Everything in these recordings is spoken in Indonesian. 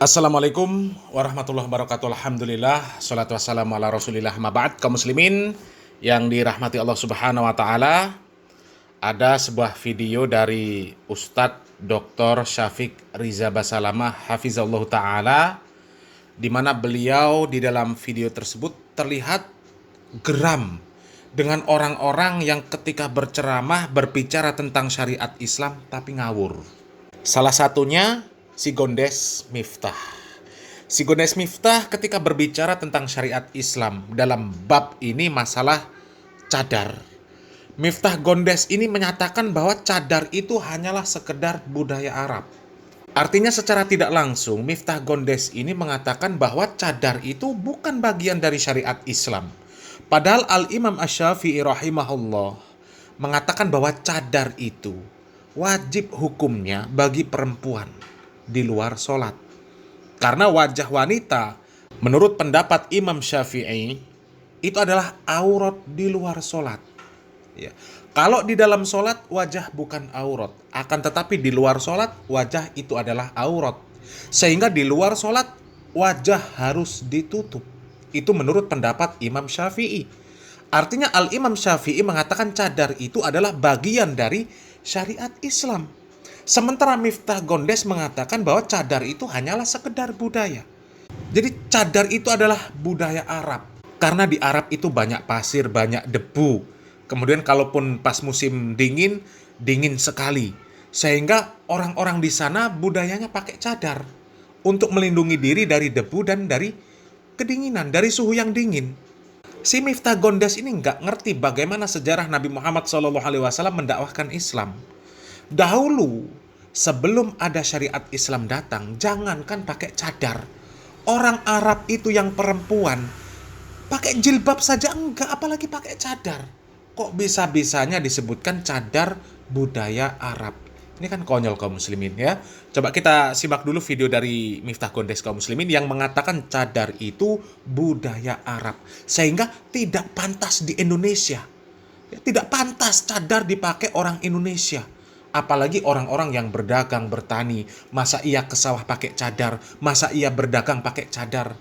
Assalamualaikum warahmatullahi wabarakatuh. Alhamdulillah, salatu wassalamu ala rasulillah, ma'ba'd. Kaum muslimin yang dirahmati Allah subhanahu wa ta'ala, ada sebuah video dari Ustadz Dr. Syafiq Riza Basalamah hafizallahu ta'ala, di mana beliau di dalam video tersebut terlihat geram dengan orang-orang yang ketika berceramah berbicara tentang syariat Islam tapi ngawur. Salah satunya si Gondes Miftah. Si Gondes Miftah ketika berbicara tentang syariat Islam dalam bab ini masalah cadar, Miftah Gondes ini menyatakan bahwa cadar itu hanyalah sekedar budaya Arab. Artinya secara tidak langsung Miftah Gondes ini mengatakan bahwa cadar itu bukan bagian dari syariat Islam. Padahal Al-Imam Asy-Syafi'i rahimahullah mengatakan bahwa cadar itu wajib hukumnya bagi perempuan di luar sholat. Karena wajah wanita menurut pendapat Imam Syafi'i itu adalah aurat di luar sholat ya. Kalau di dalam sholat wajah bukan aurat, akan tetapi di luar sholat wajah itu adalah aurat, sehingga di luar sholat wajah harus ditutup. Itu menurut pendapat Imam Syafi'i. Artinya Al-Imam Syafi'i mengatakan cadar itu adalah bagian dari syariat Islam. Sementara Miftah Gondes mengatakan bahwa cadar itu hanyalah sekedar budaya. Jadi cadar itu adalah budaya Arab. Karena di Arab itu banyak pasir, banyak debu. Kemudian kalaupun pas musim dingin, dingin sekali. Sehingga orang-orang di sana budayanya pakai cadar untuk melindungi diri dari debu dan dari kedinginan, dari suhu yang dingin. Si Miftah Gondes ini nggak ngerti bagaimana sejarah Nabi Muhammad SAW mendakwahkan Islam. Dahulu, sebelum ada syariat Islam datang, jangankan pakai cadar, orang Arab itu yang perempuan pakai jilbab saja enggak, apalagi pakai cadar. Kok bisa-bisanya disebutkan cadar budaya Arab? Ini kan konyol kaum muslimin ya. Coba kita simak dulu video dari Miftah Gondes kaum muslimin yang mengatakan cadar itu budaya Arab, sehingga tidak pantas di Indonesia. Tidak pantas cadar dipakai orang Indonesia. Apalagi orang-orang yang berdagang, bertani. Masa ia ke sawah pakai cadar? Masa ia berdagang pakai cadar?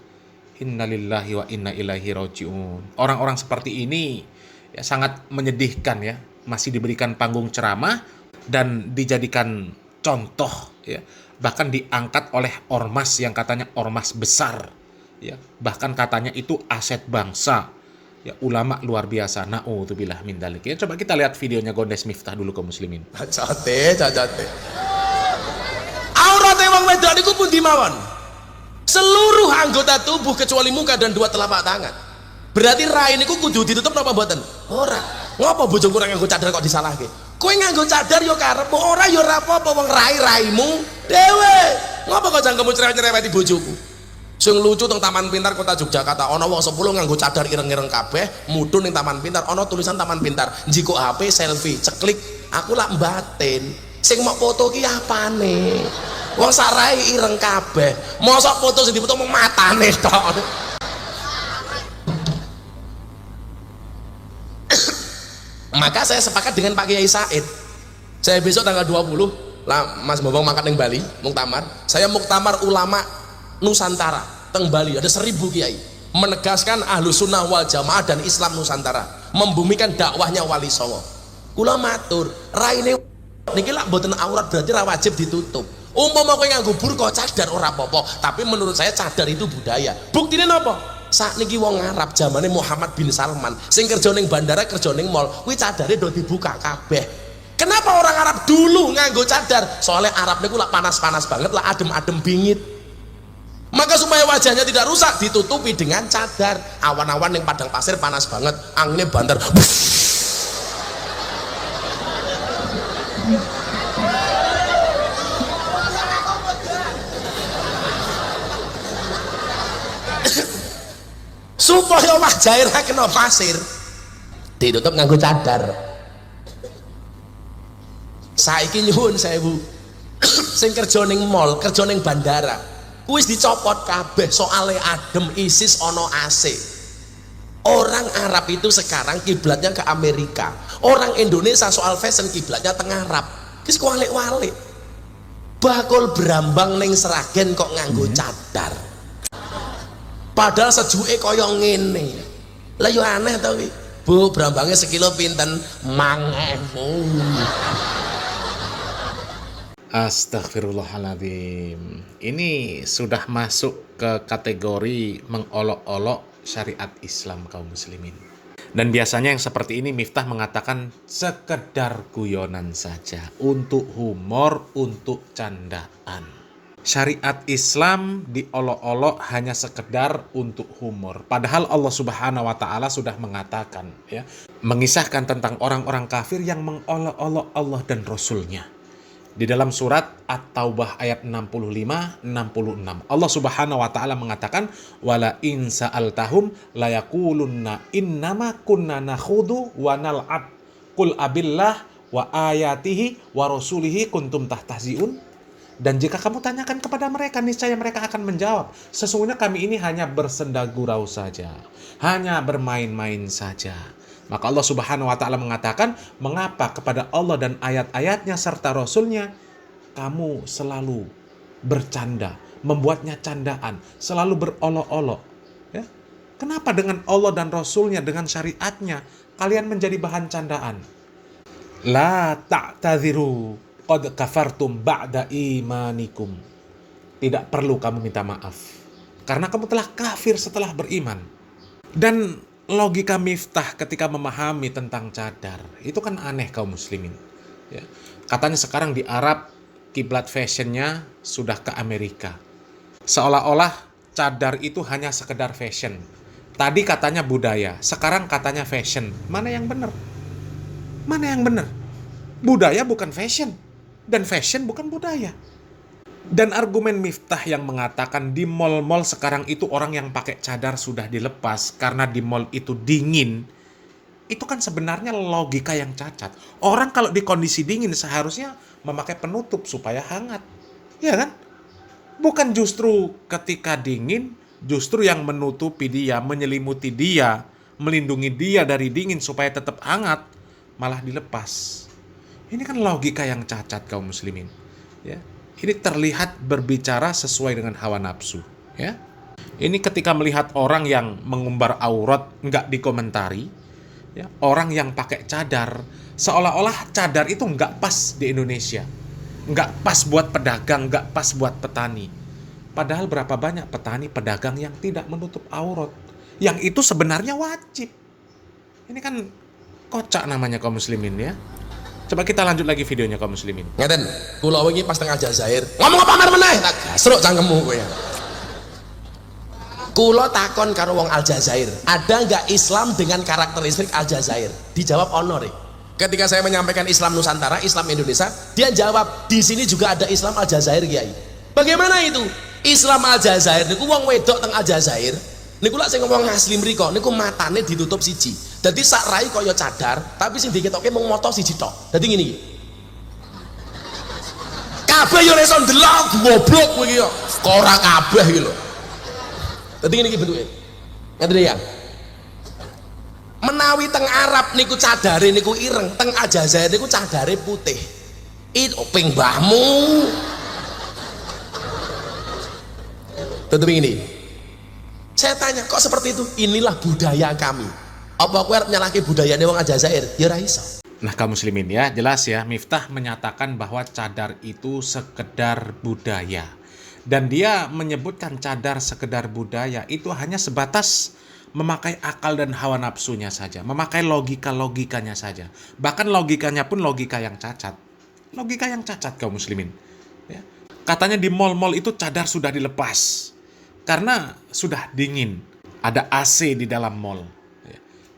Innalillahi wa inna ilaihi raji'un. Orang-orang seperti ini ya sangat menyedihkan ya. Masih diberikan panggung ceramah dan dijadikan contoh ya. Bahkan diangkat oleh ormas yang katanya ormas besar ya. Bahkan katanya itu aset bangsa. Ya, ulama luar biasa. Na'udzubillah min dzalik. Ya, coba kita lihat videonya Gondes Miftah dulu kaum muslimin. Cacate. Aurate wong wedok niku pundi mawon? Seluruh anggota tubuh kecuali muka dan dua telapak tangan. Berarti rai niku kudu ditutup napa mboten? Ora. Ngopo bojoku ora nganggo cadar kok disalahke? Kowe nganggo cadar yo karepmu, ora yo ora apa-apa wong rai-raimu dhewe. Ngopo kok jangkemu cerewet-cereweti bojoku? Sing lucu teng Taman Pintar Kota Yogyakarta ana wong 10 nganggo cadar ireng-ireng kabeh mudhun ning Taman Pintar, ana tulisan Taman Pintar, njiko HP selfie ceklik. Aku lak mbatin sing mau foto ki apane? Wong sarai ireng kabeh, mosok foto sing dipoto mung matane tok. Maka saya sepakat dengan Pak Kiai Said, saya besok tanggal 20 lah Mas Bambang mangkat ning Bali muktamar, saya muktamar ulama Nusantara teng Bali, ada 1000 kiai menegaskan Ahlus Sunnah wal Jamaah dan Islam Nusantara, membumikan dakwahnya Wali Songo. Kula matur raine niki lak mboten aurat berarti ra wajib ditutup. Umpama kowe nganggo burqa cadar ora apa-apa, tapi menurut saya cadar itu budaya. Buktine napa? Sak niki wong Arab zamane Muhammad bin Salman sing kerja ning bandara, kerja ning mall, kuwi cadare do dibuka kabeh. Kenapa orang Arab dulu nganggo cadar? Soalnya Arab niku lak panas-panas banget, lak adem-adem bingit. Maka supaya wajahnya tidak rusak ditutupi dengan cadar. Awan-awan yang padang pasir panas banget, anginnya banter. Supaya wajahnya ra kena pasir ditutup nganggo cadar. Saiki nyuwun sewu sing kerja ning mall, kerja ning bandara, wis dicopot kabeh soale adem, ISIS ono AC. Orang Arab itu sekarang kiblatnya ke Amerika, orang Indonesia soal fashion kiblatnya tengah Arab. Wis kualik-walik. bakul berambang ning Seragen kok nganggo cadar. Padahal sejuke kaya ngene. Lah yo aneh to kuwi. Bu, berambangnya sekilo pinten? 5.000. Astagfirullahaladzim. Ini sudah masuk ke kategori mengolok-olok syariat Islam kaum muslimin. Dan biasanya yang seperti ini Miftah mengatakan sekedar guyonan saja, untuk humor, untuk candaan. Syariat Islam diolok-olok hanya sekedar untuk humor. Padahal Allah Subhanahu wa taala sudah mengatakan, ya, mengisahkan tentang orang-orang kafir yang mengolok-olok Allah dan Rasul-Nya. Di dalam surat At-Taubah ayat 65-66. Allah Subhanahu wa taala mengatakan, "Wala in sa'altahum la yaqulunna innama kunna nakhudu wa nal'ab. Qul abillah wa ayatihi wa rasulihi kuntum tahtaziun." Dan jika kamu tanyakan kepada mereka, niscaya mereka akan menjawab, sesungguhnya kami ini hanya bersenda gurau saja, hanya bermain-main saja. Maka Allah Subhanahu wa taala mengatakan, mengapa kepada Allah dan ayat-ayatnya serta Rasulnya kamu selalu bercanda, membuatnya candaan, selalu berolok-olok, ya? Kenapa dengan Allah dan Rasulnya, dengan syariatnya kalian menjadi bahan candaan? La ta'tadhiru qad kafartum ba'da imanikum. Tidak perlu kamu minta maaf, karena kamu telah kafir setelah beriman. Dan logika Miftah ketika memahami tentang cadar itu kan aneh kaum muslimin, ya. Katanya sekarang di Arab kiblat fashionnya sudah ke Amerika. Seolah-olah cadar itu hanya sekedar fashion. Tadi katanya budaya, sekarang katanya fashion. Mana yang benar? Mana yang benar? Budaya bukan fashion, dan fashion bukan budaya. Dan argumen Miftah yang mengatakan di mall-mall sekarang itu orang yang pakai cadar sudah dilepas karena di mall itu dingin, itu kan sebenarnya logika yang cacat. Orang kalau di kondisi dingin seharusnya memakai penutup supaya hangat, ya kan? Bukan justru ketika dingin, justru yang menutupi dia, menyelimuti dia, melindungi dia dari dingin supaya tetap hangat, malah dilepas. Ini kan logika yang cacat kaum muslimin, ya. Ini terlihat berbicara sesuai dengan hawa nafsu, ya. Ini ketika melihat orang yang mengumbar aurat nggak dikomentari, ya. Orang yang pakai cadar, seolah-olah cadar itu nggak pas di Indonesia, nggak pas buat pedagang, nggak pas buat petani. Padahal berapa banyak petani pedagang yang tidak menutup aurat, yang itu sebenarnya wajib. Ini kan kocak namanya kaum muslimin, ya. Coba kita lanjut lagi videonya kaum muslimin. Ngeten, kula wingi pas teng Aljazair, ngomong apa mar meneh? Tak gasruk cangkemmu kowe. Kula takon karo wong Aljazair, ada nggak Islam dengan karakteristik Aljazair? Dijawab ono, Rek. Ketika saya menyampaikan Islam Nusantara, Islam Indonesia, dia jawab, di sini juga ada Islam Aljazair, Kiai. Bagaimana itu? Islam Aljazair niku wong wedok teng Aljazair, niku lak sing ngomong asli mriko, niku matane ditutup siji. Jadi sak rai kaya cadar, tapi sing diketoke mung mata siji tok. Dadi ngene iki. Kabeh yo iso ndelok goblok kowe iki yo. Kok ora kabeh iki lho. Dadi ngene iki bentuke. Ngeten ya. Menawi teng Arab niku cadare niku ireng, teng Aljazair niku cadare putih. Itu ping mbahmu. Tentu ini. Saya tanya, kok seperti itu? Inilah budaya kami. Apa aku harus nyalahke budayane wong Aljazair? Ya ora iso. Nah kaum muslimin, ya jelas ya, Miftah menyatakan bahwa cadar itu sekedar budaya. Dan dia menyebutkan cadar sekedar budaya itu hanya sebatas memakai akal dan hawa nafsunya saja, memakai logika-logikanya saja. Bahkan logikanya pun logika yang cacat. Logika yang cacat kaum muslimin, ya. Katanya di mal-mal itu cadar sudah dilepas karena sudah dingin, ada AC di dalam mal.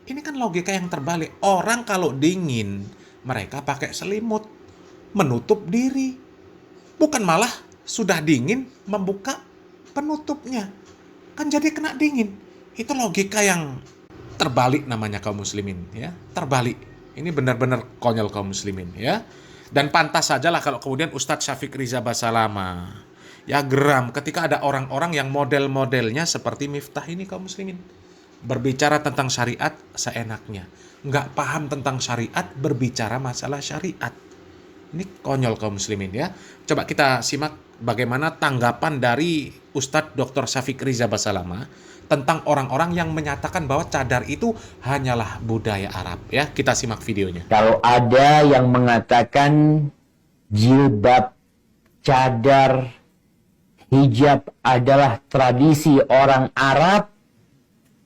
Ini kan logika yang terbalik. Orang kalau dingin, mereka pakai selimut, menutup diri. Bukan malah sudah dingin, membuka penutupnya. Kan jadi kena dingin. Itu logika yang terbalik namanya kaum muslimin, ya. Terbalik. Ini benar-benar konyol kaum muslimin, ya. Dan pantas sajalah kalau kemudian Ustadz Syafiq Riza Basalamah, ya geram ketika ada orang-orang yang model-modelnya seperti Miftah ini kaum muslimin. Berbicara tentang syariat seenaknya, nggak paham tentang syariat, berbicara masalah syariat, Ini konyol kaum muslimin ya. Coba kita simak bagaimana tanggapan dari Ustadz Dr. Syafiq Riza Basalama tentang orang-orang yang menyatakan bahwa cadar itu hanyalah budaya Arab ya. Kita simak videonya. Kalau ada yang mengatakan jilbab, cadar, hijab adalah tradisi orang Arab,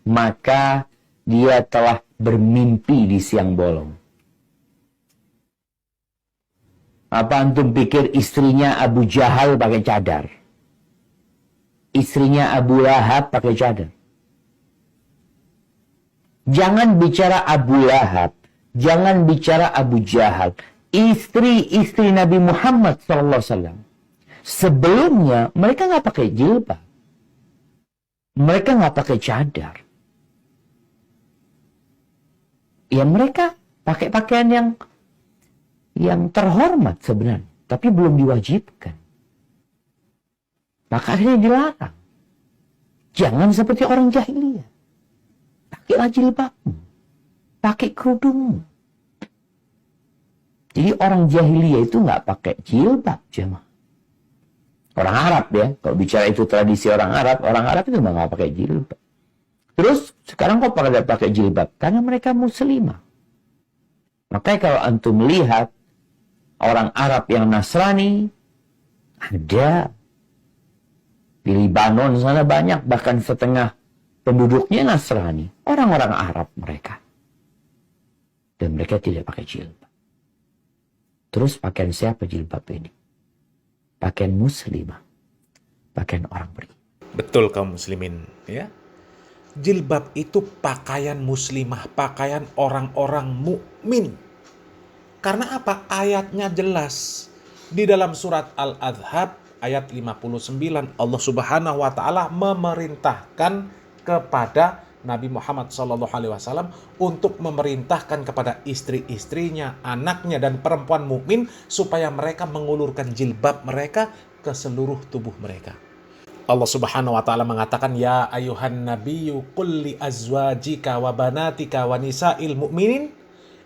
maka dia telah bermimpi di siang bolong. Apa antum pikir istrinya Abu Jahal pakai cadar? Istrinya Abu Lahab pakai cadar? Jangan bicara Abu Lahab, jangan bicara Abu Jahal. Istri-istri Nabi Muhammad SAW. Sebelumnya mereka nggak pakai jilbab. Mereka nggak pakai cadar. Ya mereka pakai pakaian yang terhormat sebenarnya, tapi belum diwajibkan. Maka akhirnya dilarang. Jangan seperti orang jahiliyah. Pakailah jilbabmu. Pakai kerudungmu. Jadi orang jahiliyah itu nggak pakai jilbab, jemaah. Orang Arab ya, kalau bicara itu tradisi orang Arab itu nggak pakai jilbab. Terus sekarang kok pada pakai jilbab? Karena mereka muslimah. Makanya kalau antum lihat orang Arab yang Nasrani, ada. Di Libanon sana banyak, bahkan setengah penduduknya Nasrani. Orang-orang Arab mereka. Dan mereka tidak pakai jilbab. Terus pakaian siapa jilbab ini? Pakaian muslimah. Pakaian orang beriman. Betul kaum muslimin ya. Jilbab itu pakaian muslimah, pakaian orang-orang mukmin. Karena apa? Ayatnya jelas. Di dalam surat Al-Adhab ayat 59 Allah Subhanahu wa taala memerintahkan kepada Nabi Muhammad SAW untuk memerintahkan kepada istri-istrinya, anaknya dan perempuan mukmin supaya mereka mengulurkan jilbab mereka ke seluruh tubuh mereka. Allah Subhanahu wa taala mengatakan, ya ayuhan nabiyyu qul li azwajika wa banatika wa nisa'il mu'minin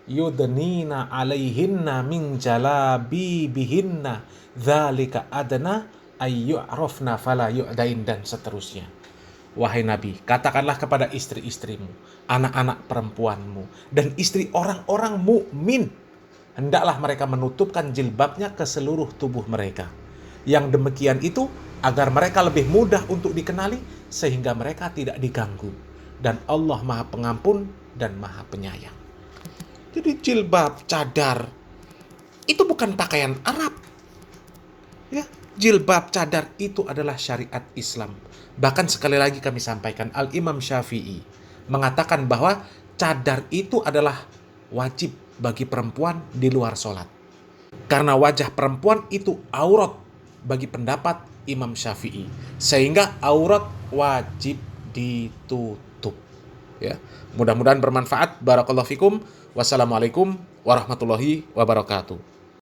yudnina 'alaihinna min jalabibihinna dzalika adna ayyu'rafna fala yu'dain, dan seterusnya. Wahai Nabi, katakanlah kepada istri-istrimu, anak-anak perempuanmu, dan istri orang-orang mukmin, hendaklah mereka menutupkan jilbabnya ke seluruh tubuh mereka. Yang demikian itu agar mereka lebih mudah untuk dikenali sehingga mereka tidak diganggu. Dan Allah Maha Pengampun dan Maha Penyayang. Jadi jilbab, cadar itu bukan pakaian Arab. Ya, jilbab, cadar itu adalah syariat Islam. Bahkan sekali lagi kami sampaikan, Al-Imam Syafi'i mengatakan bahwa cadar itu adalah wajib bagi perempuan di luar sholat. Karena wajah perempuan itu aurat bagi pendapat Imam Syafi'i. Sehingga aurat wajib ditutup. Ya, mudah-mudahan bermanfaat. Barakallahu fikum. Wassalamualaikum warahmatullahi wabarakatuh.